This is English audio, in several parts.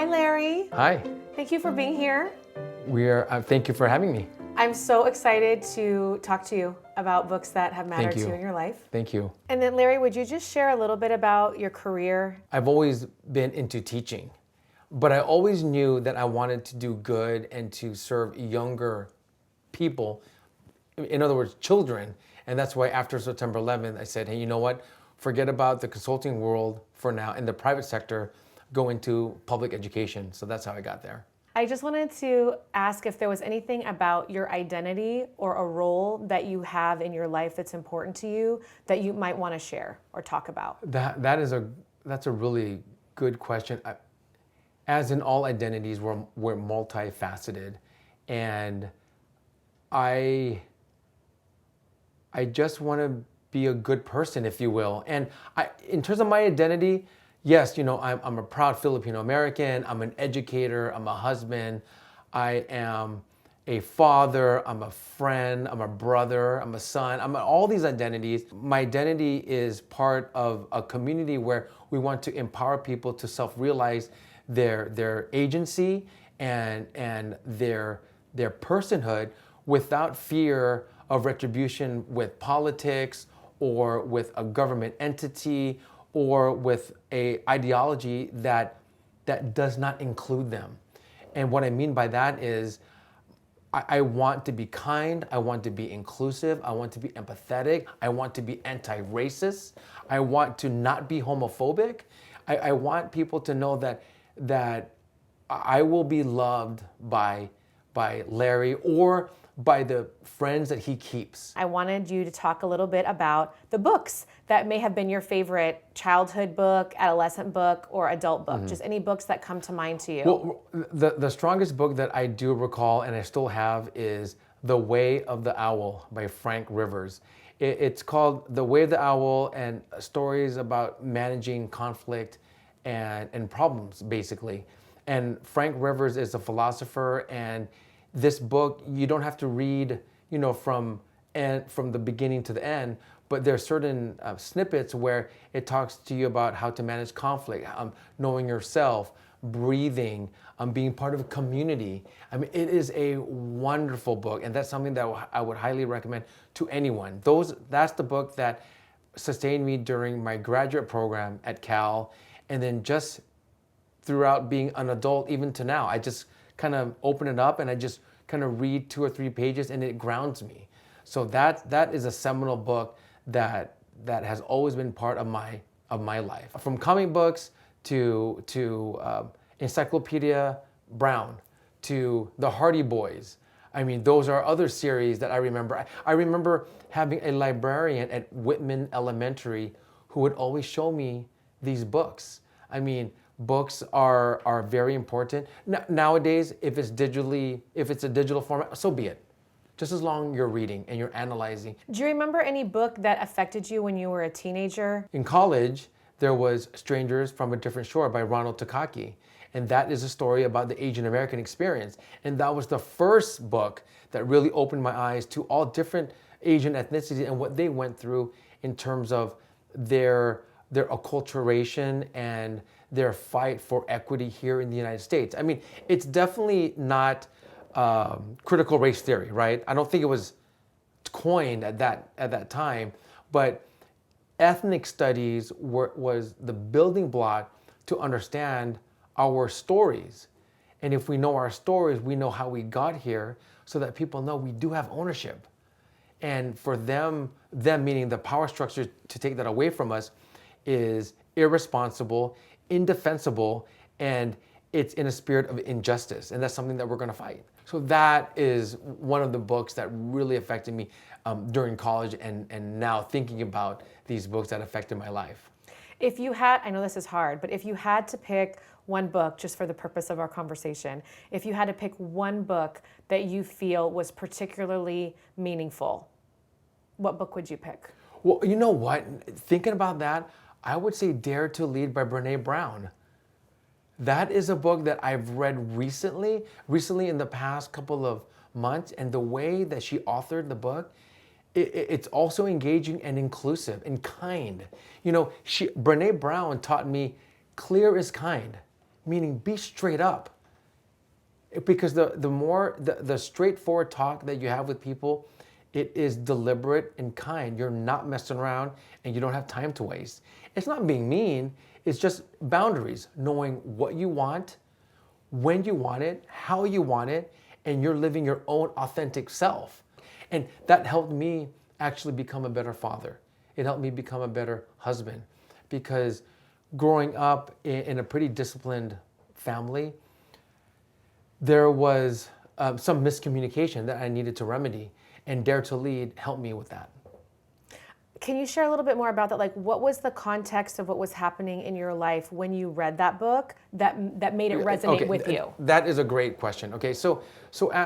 Hi, Larry. Hi. Thank you for being here. Thank you for having me. I'm so excited to talk to you about books that have mattered to you in your life. Thank you. And then, Larry, would you just share a little bit about your career? I've always been into teaching, but I always knew that I wanted to do good and to serve younger people, in other words, children. And that's why after September 11th, I said, hey, you know what? Forget about the consulting world for now. In the private sector, go into public education. So that's how I got there. I just wanted to ask if there was anything about your identity or a role that you have in your life that's important to you that you might want to share or talk about. That's a really good question. As in all identities, we're multifaceted, and I just want to be a good person, if you will. And in terms of my identity, yes, I'm a proud Filipino American. I'm an educator. I'm a husband. I am a father. I'm a friend. I'm a brother. I'm a son. I'm all these identities. My identity is part of a community where we want to empower people to self-realize their agency and their personhood without fear of retribution with politics or with a government entity or with a ideology that does not include them. And what I mean by that is I want to be kind, I want to be inclusive, I want to be empathetic, I want to be anti-racist, I want to not be homophobic. I want people to know that I will be loved by Larry or by the friends that he keeps. I wanted you to talk a little bit about the books that may have been your favorite childhood book, adolescent book, or adult book. Just any books that come to mind to you. Well, the strongest book that I do recall and I still have is The Way of the Owl by Frank Rivers. It's called The Way of the Owl, and stories about managing conflict and problems, basically. And Frank Rivers is a philosopher, and this book, you don't have to read, from the beginning to the end, but there are certain snippets where it talks to you about how to manage conflict, knowing yourself, breathing, being part of a community. I mean, it is a wonderful book, and that's something that I would highly recommend to anyone. That's the book that sustained me during my graduate program at Cal, and then just throughout being an adult, even to now. I just kind of open it up and I just kind of read 2 or 3 pages and it grounds me. So that is a seminal book that has always been part of my life. From comic books to Encyclopedia Brown to the Hardy Boys. I mean, those are other series that I remember. I remember having a librarian at Whitman Elementary who would always show me these books. I mean, books are very important. Nowadays, if it's a digital format, so be it. Just as long you're reading and you're analyzing. Do you remember any book that affected you when you were a teenager? In college, there was Strangers from a Different Shore by Ronald Takaki. And that is a story about the Asian American experience. And that was the first book that really opened my eyes to all different Asian ethnicities and what they went through in terms of their acculturation and their fight for equity here in the United States. I mean, it's definitely not critical race theory, right? I don't think it was coined at that time, but ethnic studies was the building block to understand our stories. And if we know our stories, we know how we got here, so that people know we do have ownership. And for them meaning the power structure, to take that away from us is irresponsible, indefensible, and it's in a spirit of injustice. And that's something that we're going to fight. So that is one of the books that really affected me during college and now thinking about these books that affected my life. If you had, I know this is hard, but if you had to pick one book, just for the purpose of our conversation, if you had to pick one book that you feel was particularly meaningful, what book would you pick? Well, you know what? Thinking about that, I would say Dare to Lead by Brene Brown. That is a book that I've read recently in the past couple of months, and the way that she authored the book, it's also engaging and inclusive and kind. Brene Brown taught me clear is kind. meaning be straight up. Because the straightforward talk that you have with people, it is deliberate and kind. You're not messing around and you don't have time to waste. It's not being mean, it's just boundaries, knowing what you want, when you want it, how you want it, and you're living your own authentic self. And that helped me actually become a better father. It helped me become a better husband, because growing up in a pretty disciplined family, there was some miscommunication that I needed to remedy, and Dare to Lead helped me with that. Can you share a little bit more about that? Like, what was the context of what was happening in your life when you read that book that made it resonate with you? That is a great question. Okay, so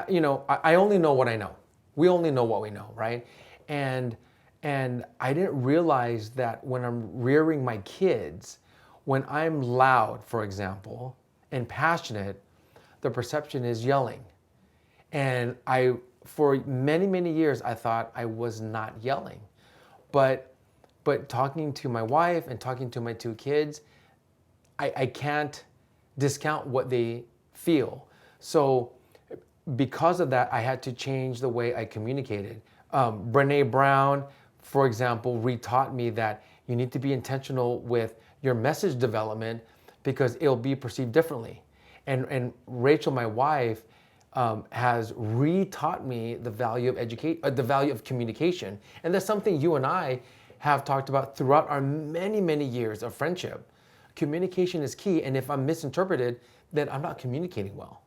you know, I only know what I know. We only know what we know, right? And I didn't realize that when I'm rearing my kids, when I'm loud, for example, and passionate, the perception is yelling. And for many years, I thought I was not yelling. But talking to my wife and talking to my two kids, I can't discount what they feel. So because of that, I had to change the way I communicated. Brene Brown, for example, retaught me that you need to be intentional with your message development because it'll be perceived differently. And Rachel, my wife, has retaught me the value of the value of communication, and that's something you and I have talked about throughout our many years of friendship. Communication is key, and if I'm misinterpreted, then I'm not communicating well.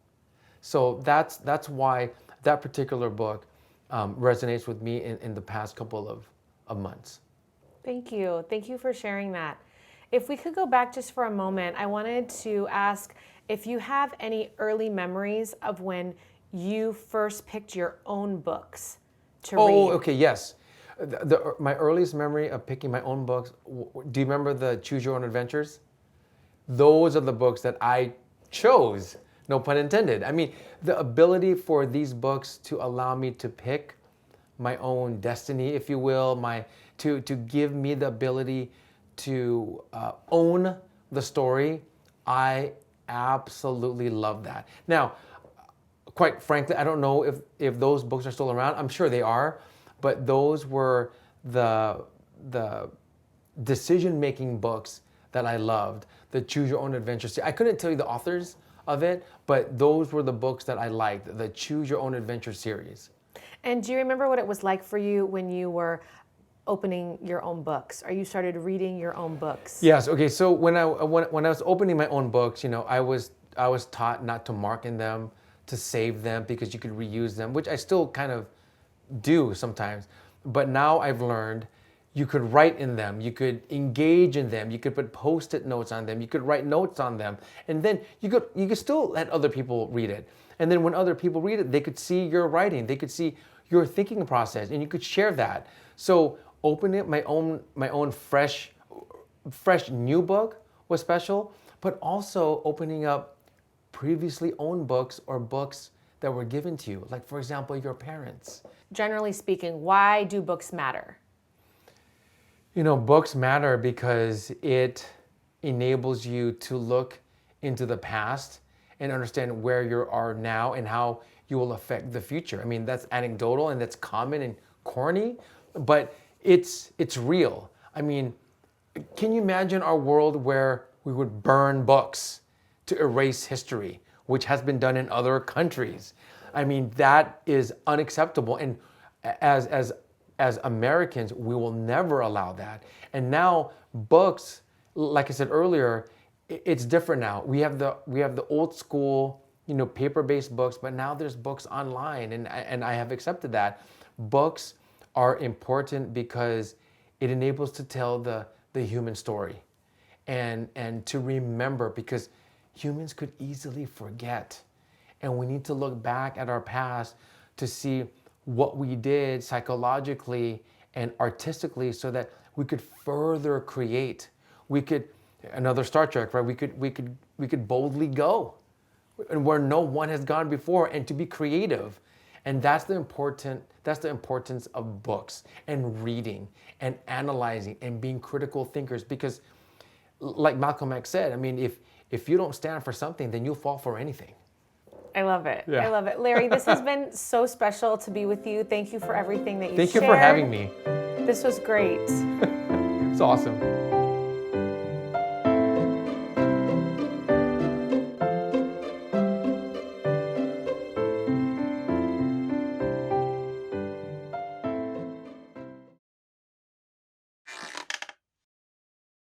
So that's why that particular book resonates with me in the past couple of months. Thank you. Thank you for sharing that. If we could go back just for a moment, I wanted to ask if you have any early memories of when you first picked your own books to read. Oh, okay, yes. My earliest memory of picking my own books, do you remember the Choose Your Own Adventures? Those are the books that I chose, no pun intended. I mean, the ability for these books to allow me to pick my own destiny, if you will, to give me the ability to own the story, I absolutely love that. Now, quite frankly, I don't know if those books are still around. I'm sure they are, but those were the decision-making books that I loved. The Choose Your Own Adventure series. I couldn't tell you the authors of it, but those were the books that I liked, the Choose Your Own Adventure series. And do you remember what it was like for you when you were opening your own books, or you started reading your own books? Yes. Okay. So when I was opening my own books, you know, I was taught not to mark in them, to save them because you could reuse them, which I still kind of do sometimes. But now I've learned you could write in them, you could engage in them, you could put Post-it notes on them, you could write notes on them, and then you could still let other people read it. And then when other people read it, they could see your writing, they could see your thinking process, and you could share that. So opening my own fresh new book was special, but also opening up previously owned books or books that were given to you, like for example your parents. Generally speaking, why do books matter? You know, books matter because it enables you to look into the past and understand where you are now and how you will affect the future. I mean, that's anecdotal and that's common and corny, but it's real. I mean, can you imagine our world where we would burn books to erase history, which has been done in other countries? I mean, that is unacceptable. And as Americans, we will never allow that. And now books, like I said earlier, it's different now. We have the old school, you know, paper-based books, but now there's books online, and I have accepted that. Books are important because it enables to tell the human story and to remember, because humans could easily forget. And we need to look back at our past to see what we did psychologically and artistically so that we could further create. We could, another Star Trek, right? We could boldly go and where no one has gone before, and to be creative. And that's the importance of books and reading and analyzing and being critical thinkers, because like Malcolm X said, I mean, if you don't stand for something, then you'll fall for anything. I love it. Yeah. I love it. Larry, this has been so special to be with you. Thank you for everything that you shared. Thank you for having me. This was great. It's awesome.